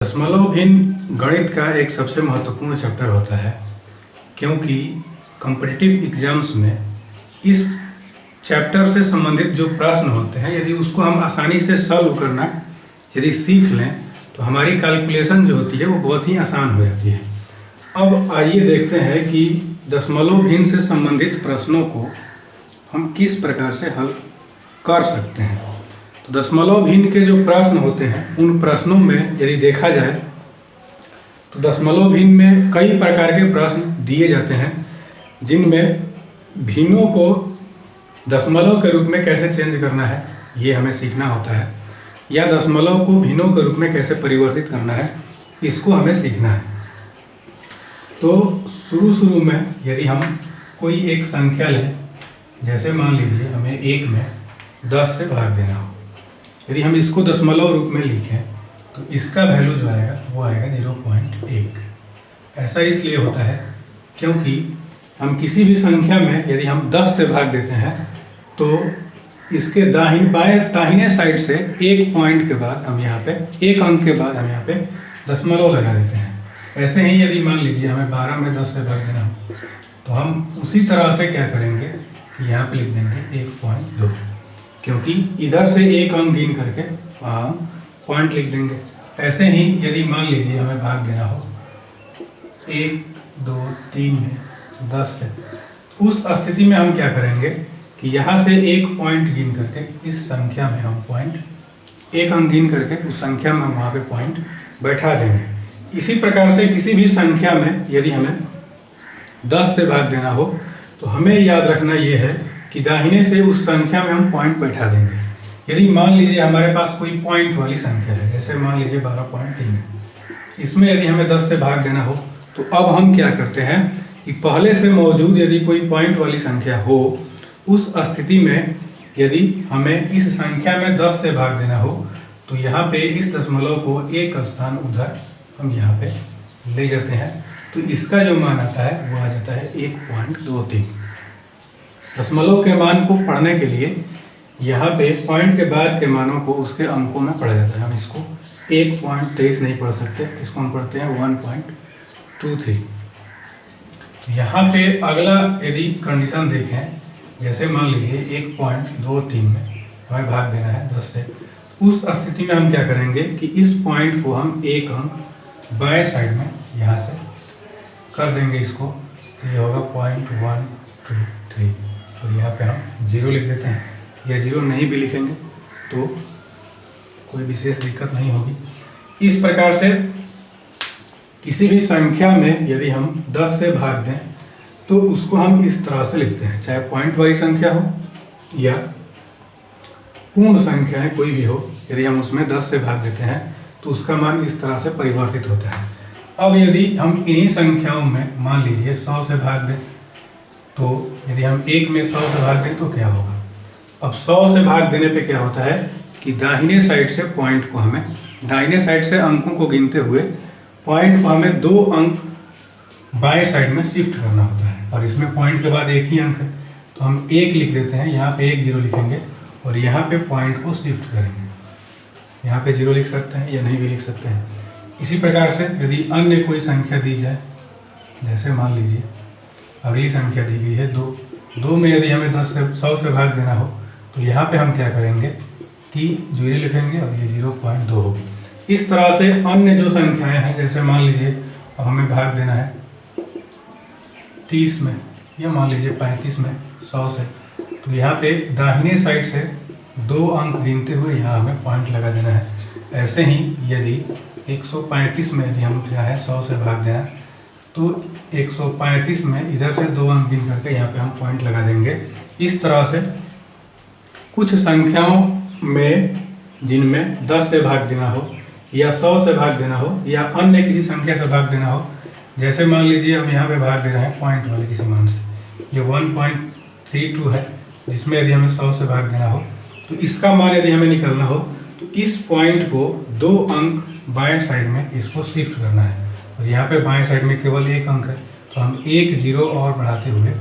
दशमलव भिन्न गणित का एक सबसे महत्वपूर्ण चैप्टर होता है, क्योंकि कॉम्पिटिटिव एग्जाम्स में इस चैप्टर से संबंधित जो प्रश्न होते हैं, यदि उसको हम आसानी से सॉल्व करना यदि सीख लें तो हमारी कैलकुलेशन जो होती है वो बहुत ही आसान हो जाती है। अब आइए देखते हैं कि दशमलव भिन्न से संबंधित प्रश्नों को हम किस प्रकार से हल कर सकते हैं। तो दशमलव भिन्न के जो प्रश्न होते हैं उन प्रश्नों में यदि देखा जाए तो दशमलव भिन्न में कई प्रकार के प्रश्न दिए जाते हैं, जिनमें भिन्नों को दशमलव के रूप में कैसे चेंज करना है ये हमें सीखना होता है, या दशमलव को भिन्नों के रूप में कैसे परिवर्तित करना है इसको हमें सीखना है। तो शुरू में यदि हम कोई एक संख्या लें, जैसे मान लीजिए हमें 1 में 10 से भाग देना हो, यदि हम इसको दशमलव रूप में लिखें तो इसका वैल्यू जो आएगा वो आएगा 0.1। ऐसा इसलिए होता है क्योंकि हम किसी भी संख्या में यदि हम 10 से भाग देते हैं तो इसके दाहिने साइड से एक पॉइंट के बाद हम यहाँ पे एक अंक के बाद हम यहाँ पे दशमलव लगा देते हैं। ऐसे ही यदि मान लीजिए हमें 12 में 10 से भाग देना हो तो हम उसी तरह से क्या करेंगे कि यहाँ पे लिख देंगे 1.2, क्योंकि इधर से एक अंक गिन करके वहाँ हम पॉइंट लिख देंगे। ऐसे ही यदि मान लीजिए हमें भाग देना हो 1, 2, 3 में 10 से, उस स्थिति में हम क्या करेंगे कि यहाँ से एक पॉइंट गिन करके इस संख्या में हम पॉइंट एक अंक गिन करके उस संख्या में वहाँ पे पॉइंट बैठा देंगे। इसी प्रकार से किसी भी संख्या में यदि हमें 10 से भाग देना हो तो हमें याद रखना ये है कि दाहिने से उस संख्या में हम पॉइंट बैठा देंगे। यदि मान लीजिए हमारे पास कोई पॉइंट वाली संख्या है, जैसे मान लीजिए 12.3 है, इसमें यदि हमें 10 से भाग देना हो तो अब हम क्या करते हैं कि पहले से मौजूद यदि कोई पॉइंट वाली संख्या हो, उस स्थिति में यदि हमें इस संख्या में 10 से भाग देना हो तो यहाँ पे इस दशमलव को एक स्थान उधर हम यहाँ पे ले जाते हैं, तो इसका जो मान आता है वो आ जाता है 1.23। दशमलव के मान को पढ़ने के लिए यहाँ पे पॉइंट के बाद के मानों को उसके अंकों में पढ़ा जाता है। हम इसको 1.23 नहीं पढ़ सकते, इसको हम पढ़ते हैं 1.23। तो यहाँ पे अगला यदि कंडीशन देखें, जैसे मान लीजिए 1.23 में हमें भाग देना है 10 से, उस स्थिति में हम क्या करेंगे कि इस पॉइंट को हम एक अंक बाएं साइड में यहाँ से कर देंगे इसको, ये होगा 0.123। तो यहाँ पे हम 0 लिख देते हैं, या 0 नहीं भी लिखेंगे तो कोई विशेष दिक्कत नहीं होगी। इस प्रकार से किसी भी संख्या में यदि हम 10 से भाग दें तो उसको हम इस तरह से लिखते हैं, चाहे पॉइंट वाली संख्या हो या पूर्ण संख्या है कोई भी हो, यदि हम उसमें 10 से भाग देते हैं तो उसका मान इस तरह से परिवर्तित होता है। अब यदि हम इन्हीं संख्याओं में मान लीजिए 100 से भाग दें, तो यदि हम 1 में 100 से भाग दें तो क्या होगा। अब 100 से भाग देने पे क्या होता है कि दाहिने साइड से पॉइंट को हमें दाहिने साइड से अंकों को गिनते हुए पॉइंट को हमें 2 अंक बाएं साइड में शिफ्ट करना होता है, और इसमें पॉइंट के बाद एक ही अंक है तो हम 1 लिख देते हैं, यहाँ पे 1 0 लिखेंगे और यहाँ पे पॉइंट को शिफ्ट करेंगे। यहाँ पे 0 लिख सकते हैं या नहीं भी लिख सकते हैं। इसी प्रकार से यदि अन्य कोई संख्या दी जाए, जैसे मान लीजिए अगली संख्या दी गई है 2 में यदि हमें 100 से भाग देना हो तो यहाँ पे हम क्या करेंगे कि 0 लिखेंगे और ये 0.2 होगी। इस तरह से अन्य जो संख्याएं हैं, जैसे मान लीजिए अब हमें भाग देना है 30 में या मान लीजिए 35 में 100 से, तो यहाँ पे दाहिने साइड से 2 अंक गिनते हुए यहाँ हमें पॉइंट लगा देना है। ऐसे ही यदि 135 में यदि हम चाहे 100 से भाग देना तो 135 में इधर से 2 अंक गिन करके यहाँ पे हम पॉइंट लगा देंगे। इस तरह से कुछ संख्याओं में जिनमें 10 से भाग देना हो या 100 से भाग देना हो या अन्य किसी संख्या से भाग देना हो, जैसे मान लीजिए हम यहाँ पे भाग दे रहे हैं पॉइंट वाले किसी मान से, ये 1.32 है, जिसमें यदि हमें 100 से भाग देना हो तो इसका मान यदि हमें निकालना हो तो इस पॉइंट को 2 अंक बाएं साइड में इसको शिफ्ट करना है, और यहाँ पे बाएं साइड में केवल एक अंक है तो हम 1 0 और बढ़ाते हुए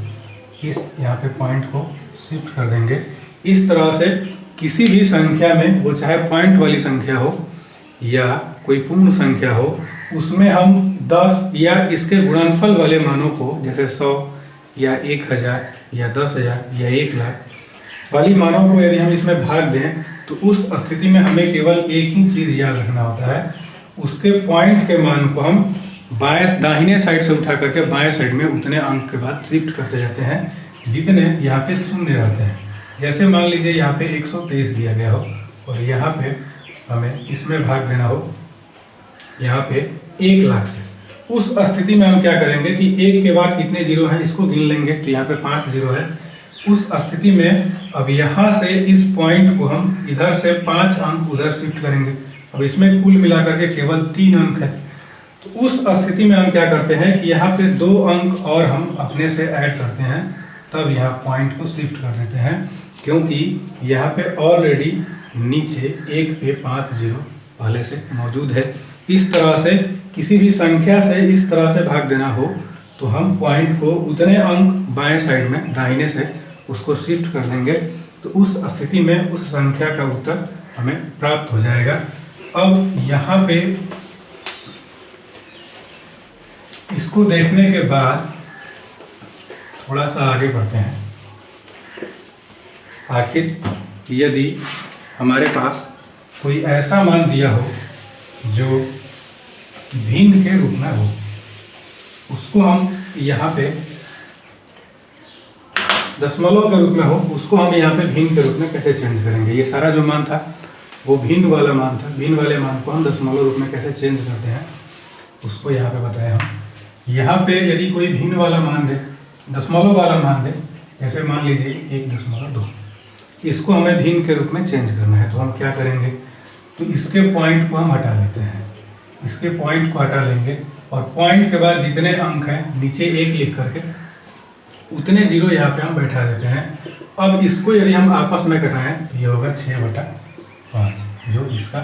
इस यहाँ पे पॉइंट को शिफ्ट कर देंगे। इस तरह से किसी भी संख्या में, वो चाहे पॉइंट वाली संख्या हो या कोई पूर्ण संख्या हो उसमें हम 10 या इसके गुणनफल वाले मानों को, जैसे 100 या 1000 या 10,000 या 1,00,000 वाली मानों को यदि हम इसमें भाग दें तो उस स्थिति में हमें केवल एक ही चीज़ याद रखना होता है, उसके पॉइंट के मान को हम दाहिने साइड से उठा करके बाएं साइड में उतने अंक के बाद शिफ्ट करते जाते हैं जितने यहाँ पे शून्य रहते हैं। जैसे मान लीजिए यहाँ पे 123 दिया गया हो और यहाँ पे हमें इसमें भाग देना हो यहाँ पे 1,00,000 से, उस स्थिति में हम क्या करेंगे कि 1 के बाद कितने जीरो हैं इसको गिन लेंगे, तो यहाँ पे 5 जीरो है। उस स्थिति में अब यहाँ से इस पॉइंट को हम इधर से 5 अंक उधर शिफ्ट करेंगे। अब इसमें कुल मिलाकर के केवल 3 अंक है, तो उस स्थिति में हम क्या करते हैं कि यहाँ पे 2 अंक और हम अपने से ऐड करते हैं, तब यहाँ पॉइंट को शिफ्ट कर देते हैं, क्योंकि यहाँ पे ऑलरेडी नीचे 1 पे 5 जीरो पहले से मौजूद है। इस तरह से किसी भी संख्या से इस तरह से भाग देना हो तो हम पॉइंट को उतने अंक बाएं साइड में दाहिने से उसको शिफ्ट कर देंगे, तो उस स्थिति में उस संख्या का उत्तर हमें प्राप्त हो जाएगा। अब यहाँ पे इसको देखने के बाद थोड़ा सा आगे बढ़ते हैं। आखिर यदि हमारे पास कोई ऐसा मान दिया हो जो भिन्न के रूप में हो, उसको हम यहाँ पे दशमलव के रूप में हो, उसको हम यहाँ पे भिन्न के रूप में कैसे चेंज करेंगे। ये सारा जो मान था वो भिन्न वाला मान था, भिन्न वाले मान को हम दशमलव रूप में कैसे चेंज करते हैं उसको यहाँ पे बताया हम। यहाँ पे यदि कोई भिन्न वाला मान दे, दशमलव वाला मान दे, जैसे मान लीजिए 1.2, इसको हमें भिन्न के रूप में चेंज करना है, तो हम क्या करेंगे, तो इसके पॉइंट को हम हटा लेते हैं, इसके पॉइंट को हटा लेंगे और पॉइंट के बाद जितने अंक हैं नीचे 1 लिख करके उतने जीरो यहाँ पे हम बैठा देते हैं। अब इसको यदि हम आपस में घटाएं तो ये होगा 6/5, जो इसका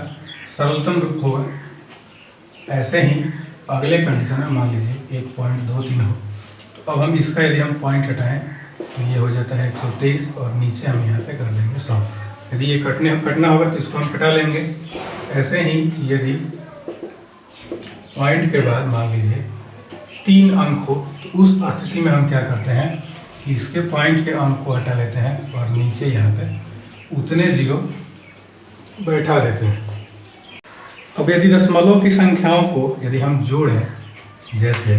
सरलतम रूप होगा। ऐसे ही अगले कंडीशन में मान लीजिए 1.23 हो, तो अब हम इसका यदि हम पॉइंट हटाएं तो ये हो जाता है 123 और नीचे हम यहाँ पे कर देंगे 100। यदि ये कटना होगा तो इसको हम कटा लेंगे। ऐसे ही यदि पॉइंट के बाद मान लीजिए 3 अंक हो तो उस स्थिति में हम क्या करते हैं कि इसके पॉइंट के अंक को हटा लेते हैं और नीचे यहाँ पे उतने जीरो बैठा देते हैं। अब यदि दशमलव की संख्याओं को यदि हम जोड़ें, जैसे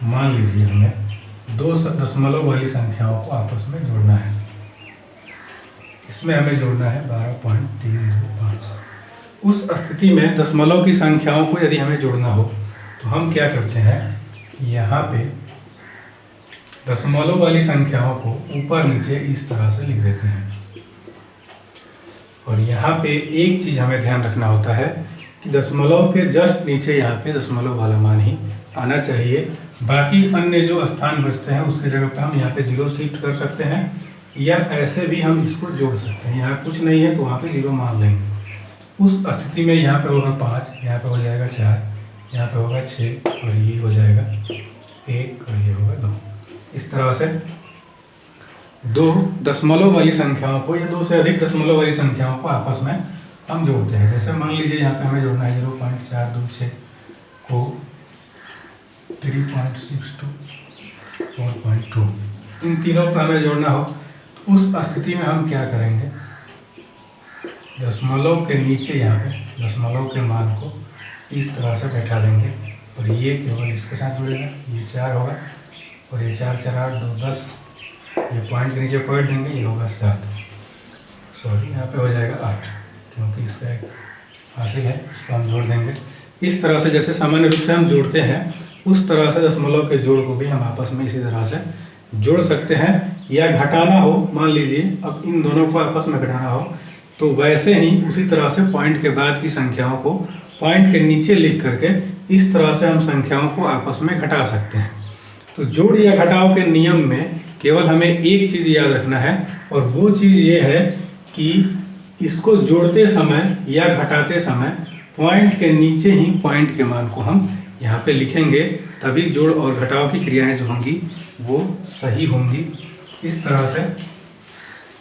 मान लीजिए हमें 2 दशमलव वाली संख्याओं को आपस में जोड़ना है, इसमें हमें जोड़ना है 12.325। उस स्थिति में दशमलव की संख्याओं को यदि हमें जोड़ना हो तो हम क्या करते हैं, यहाँ पे दशमलव वाली संख्याओं को ऊपर नीचे इस तरह से लिख देते हैं। और यहाँ पे एक चीज़ हमें ध्यान रखना होता है कि दशमलव के जस्ट नीचे यहाँ पे दशमलव वाला मान ही आना चाहिए। बाकी अन्य जो स्थान बचते हैं उसके जगह पे हम यहाँ पे जीरो शिफ्ट कर सकते हैं, या ऐसे भी हम इसको जोड़ सकते हैं। यहाँ कुछ नहीं है तो वहाँ पे जीरो मान लेंगे। उस स्थिति में यहाँ पे होगा 5, यहाँ पे हो जाएगा 4, यहाँ पे होगा 6 और ये हो जाएगा 1 और ये होगा 2। इस तरह से 2 दशमलव वाली संख्याओं को या 2 से अधिक दशमलव वाली संख्याओं को आपस में हम जोड़ते हैं। जैसे मान लीजिए यहाँ पे हमें जोड़ना है 0.426 को 3.62 4.2, इन तीनों को हमें जोड़ना हो तो उस स्थिति में हम क्या करेंगे, दशमलव के नीचे यहाँ पे दशमलव के मान को इस तरह से बैठा देंगे और ये केवल इसके साथ जुड़ेगा, ये 4 होगा और ये 4 4 8 2 10, ये पॉइंट के नीचे पॉइंट देंगे, ये होगा 7, सॉरी यहाँ पे हो जाएगा 8, क्योंकि इसका एक हासिल है, इसको हम जोड़ देंगे। इस तरह से जैसे सामान्य रूप से हम जोड़ते हैं उस तरह से दशमलव के जोड़ को भी हम आपस में इसी तरह से जोड़ सकते हैं। या घटाना हो, मान लीजिए अब इन दोनों को आपस में घटाना हो तो वैसे ही उसी तरह से पॉइंट के बाद की संख्याओं को पॉइंट के नीचे लिख करके इस तरह से हम संख्याओं को आपस में घटा सकते हैं। तो जोड़ या घटाव के नियम में केवल हमें एक चीज़ याद रखना है, और वो चीज़ ये है कि इसको जोड़ते समय या घटाते समय पॉइंट के नीचे ही पॉइंट के मान को हम यहाँ पे लिखेंगे, तभी जोड़ और घटाव की क्रियाएं जो होंगी वो सही होंगी। इस तरह से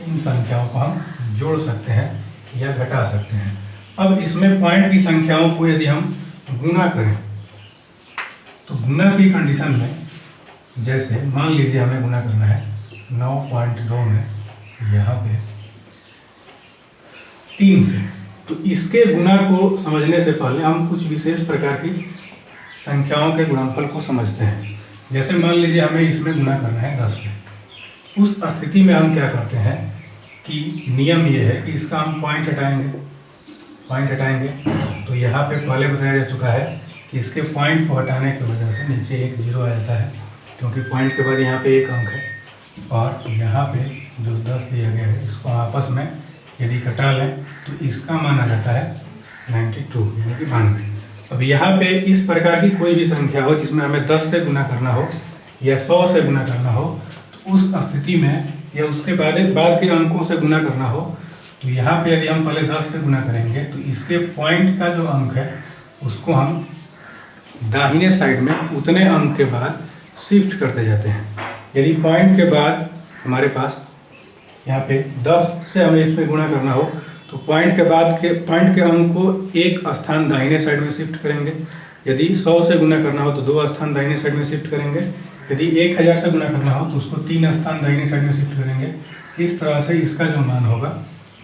इन संख्याओं को हम जोड़ सकते हैं या घटा सकते हैं। अब इसमें पॉइंट की संख्याओं को यदि हम गुना करें तो गुना की कंडीशन में, जैसे मान लीजिए हमें गुना करना है 9.2 में यहाँ पे 3 से, तो इसके गुना को समझने से पहले हम कुछ विशेष प्रकार की संख्याओं के गुणनफल को समझते हैं। जैसे मान लीजिए हमें इसमें गुना करना है 10 से, उस स्थिति में हम क्या करते हैं कि नियम ये है कि इसका हम पॉइंट हटाएंगे। तो यहाँ पे पहले बताया जा चुका है कि इसके पॉइंट को हटाने की वजह से नीचे एक 0 आ जाता है, क्योंकि पॉइंट के बाद यहाँ पे एक अंक है, और यहाँ पे जो 10 दिया गया है इसको आपस में यदि घटा लें तो इसका मान आ जाता है 92 यानी कि 92। अब यहाँ पे इस प्रकार की कोई भी संख्या हो जिसमें हमें 10 से गुना करना हो या 100 से गुना करना हो, तो उस स्थिति में या उसके बाद के अंकों से गुना करना हो, तो यहाँ पे यदि हम पहले 10 से गुना करेंगे तो इसके पॉइंट का जो अंक है उसको हम दाहिने साइड में उतने अंक के बाद शिफ्ट करते जाते हैं। यदि पॉइंट के बाद हमारे पास यहाँ पे 10 से हमें इसमें गुणा करना हो तो पॉइंट के अंक को एक स्थान दाहिने साइड में शिफ्ट करेंगे। यदि 100 से गुना करना हो तो 2 स्थान दाहिने साइड में शिफ्ट करेंगे। यदि 1000 से गुना करना हो तो उसको 3 स्थान दाहिने साइड में शिफ्ट करेंगे। इस तरह से इसका जो मान होगा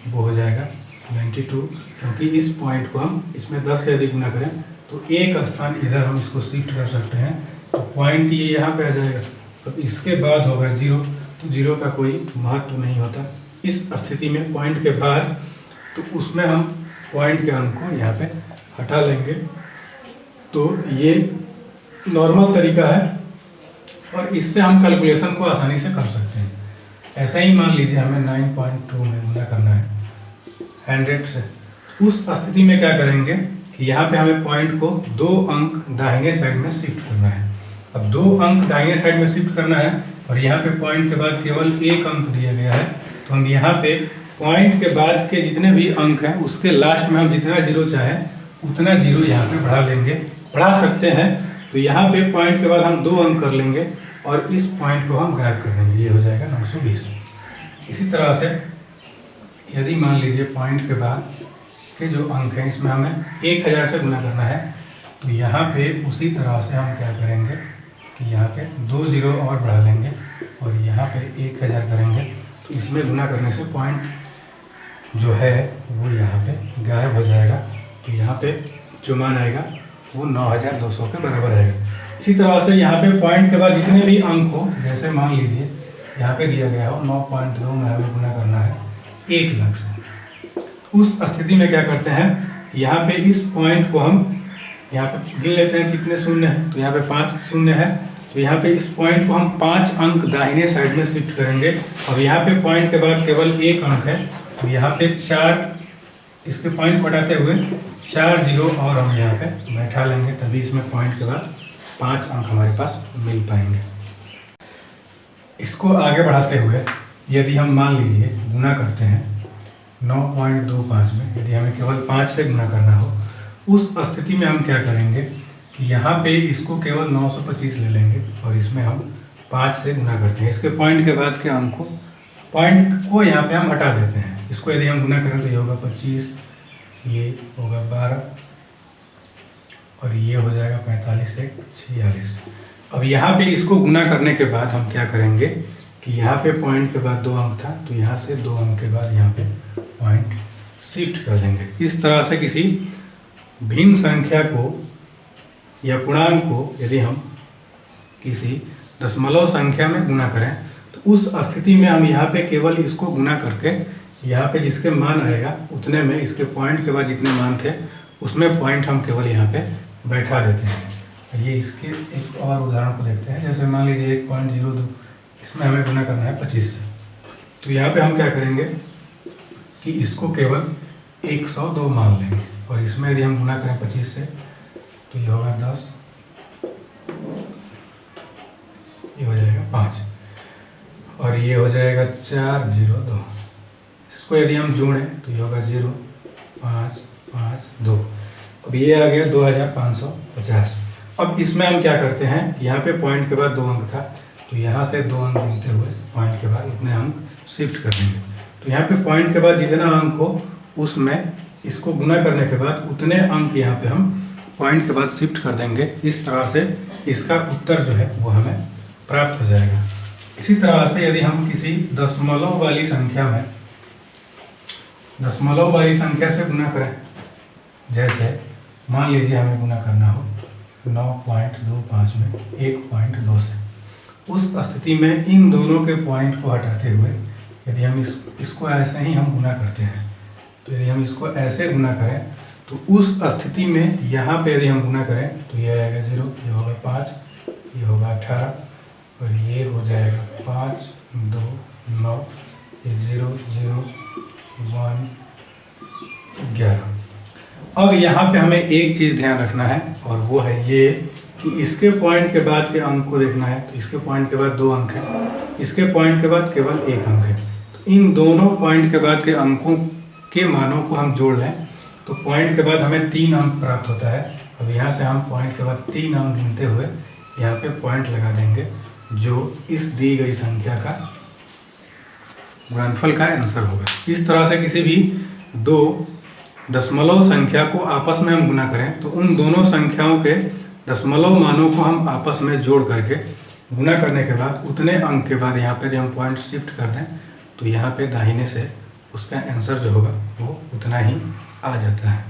वो हो जाएगा 92, क्योंकि इस पॉइंट को हम इसमें 10 से यदि गुना करें तो एक स्थान इधर हम इसको शिफ्ट कर सकते हैं, तो पॉइंट ये यहाँ पे आ जाएगा। तो इसके बाद होगा 0, तो 0 का कोई महत्व नहीं होता इस स्थिति में पॉइंट के बाद, तो उसमें हम पॉइंट के अंक को यहाँ पे हटा लेंगे। तो ये नॉर्मल तरीका है और इससे हम कैलकुलेशन को आसानी से कर सकते हैं। ऐसा ही मान लीजिए हमें 9.2 में गुना करना है 100 से, उस स्थिति में क्या करेंगे कि यहाँ पे हमें पॉइंट को 2 अंक दाहिने साइड में शिफ्ट करना है। अब 2 अंक दाहिने साइड में शिफ्ट करना है और यहाँ पे पॉइंट के बाद केवल एक अंक दिया गया है, तो हम यहाँ पे पॉइंट के बाद के जितने भी अंक हैं उसके लास्ट में हम जितना 0 चाहें उतना 0 यहाँ पे बढ़ा सकते हैं। तो यहाँ पे पॉइंट के बाद हम 2 अंक कर लेंगे और इस पॉइंट को हम गायब कर देंगे, ये हो जाएगा 920। इसी तरह से यदि मान लीजिए पॉइंट के बाद के जो अंक हैं इसमें हमें 1000 से गुना करना है, तो यहाँ पे उसी तरह से हम क्या करेंगे कि यहाँ पे 2 0 और बढ़ा लेंगे और यहाँ पे 1000 करेंगे। तो इसमें गुना करने से पॉइंट जो है वो यहाँ पे गायब हो जाएगा। तो यहाँ पे जो मान आएगा वो 9200 के बराबर आएगा। इसी तरह से यहाँ पे पॉइंट के बाद जितने भी अंक हो, जैसे मान लीजिए यहाँ पे दिया गया हो 9.2 में हमें गुना करना है 1 लाख से, उस स्थिति में क्या करते हैं यहाँ पे इस पॉइंट को हम यहाँ पे गिन लेते हैं कितने शून्य है, तो यहाँ पे 5 शून्य है। तो यहाँ पे इस पॉइंट को हम 5 अंक दाहिने साइड में शिफ्ट करेंगे और यहाँ पे पॉइंट के बाद केवल एक अंक है, तो यहाँ पे 4 इसके पॉइंट बढ़ाते हुए 4 0 और हम यहाँ पे बैठा लेंगे, तभी इसमें पॉइंट के बाद 5 अंक हमारे पास मिल पाएंगे। इसको आगे बढ़ाते हुए यदि हम मान लीजिए गुना करते हैं 9.25 में, यदि हमें केवल 5 से गुना करना हो, उस स्थिति में हम क्या करेंगे कि यहाँ पे इसको केवल 925 ले लेंगे और इसमें हम 5 से गुना करते हैं। इसके पॉइंट के बाद के अंक को यहाँ पे हम हटा देते हैं। इसको यदि हम गुना करें तो ये होगा 25, ये होगा 12 और ये हो जाएगा 45 1 46। अब यहाँ पे इसको गुना करने के बाद हम क्या करेंगे कि यहाँ पे पॉइंट के बाद 2 अंक था, तो यहाँ से 2 अंक के बाद यहाँ पे पॉइंट शिफ्ट कर देंगे। इस तरह से किसी भिन्न संख्या को या पूर्णांक को यदि हम किसी दशमलव संख्या में गुना करें तो उस स्थिति में हम यहाँ पे केवल इसको गुना करके यहाँ पे जिसके मान आएगा उतने में इसके पॉइंट के बाद जितने मान थे उसमें पॉइंट हम केवल यहाँ पे बैठा देते हैं। ये इसके एक और उदाहरण को देखते हैं। जैसे मान लीजिए 1.02 इसमें हमें गुना करना है 25 से, तो यहाँ पे हम क्या करेंगे कि इसको केवल 102 मान लेंगे और इसमें यदि हम गुना करें 25 से तो ये होगा 10, ये हो जाएगा 5 और ये हो जाएगा 402। इसको यदि हम जोड़ें तो ये होगा 0 5 5 2। अब ये आ गया 2550। अब इसमें हम क्या करते हैं, यहाँ पे पॉइंट के बाद 2 अंक था, तो यहाँ से 2 अंक गिनते हुए पॉइंट के बाद इतने अंक शिफ्ट कर देंगे। तो यहाँ पे पॉइंट के बाद जितना अंक हो उसमें इसको गुना करने के बाद उतने अंक यहाँ पे हम पॉइंट के बाद शिफ्ट कर देंगे। इस तरह से इसका उत्तर जो है वो हमें प्राप्त हो जाएगा। इसी तरह से यदि हम किसी दशमलव वाली संख्या से गुना करें, जैसे मान लीजिए हमें गुना करना हो 9.25 में 1.2 से, उस स्थिति में इन दोनों के पॉइंट को हटाते हुए यदि हम इसको ऐसे ही हम गुना करते हैं, तो यदि हम इसको ऐसे गुना करें तो उस स्थिति में यहाँ पे यदि हम गुना करें तो ये आएगा 0, ये होगा 5, ये होगा 18 और ये हो जाएगा 5, 2, 9, ये 0, 0, 1, 11। अब यहाँ पे हमें एक चीज़ ध्यान रखना है और वो है ये कि इसके पॉइंट के बाद के अंक को देखना है। तो इसके पॉइंट के बाद 2 अंक हैं, इसके पॉइंट के बाद केवल 1 अंक है। तो इन दोनों पॉइंट के बाद के अंकों के मानों को हम जोड़ लें तो पॉइंट के बाद हमें 3 अंक प्राप्त होता है। अब यहाँ से हम पॉइंट के बाद 3 अंक गिनते हुए यहाँ पे पॉइंट लगा देंगे, जो इस दी गई संख्या का गुणनफल का आंसर होगा। इस तरह से किसी भी दो दशमलव संख्या को आपस में हम गुना करें तो उन दोनों संख्याओं के दशमलव मानों को हम आपस में जोड़ करके गुना करने के बाद उतने अंक के बाद यहाँ पे जब हम पॉइंट शिफ्ट कर दें तो यहाँ पे दाहिने से उसका आंसर जो होगा वो उतना ही आ जाता है।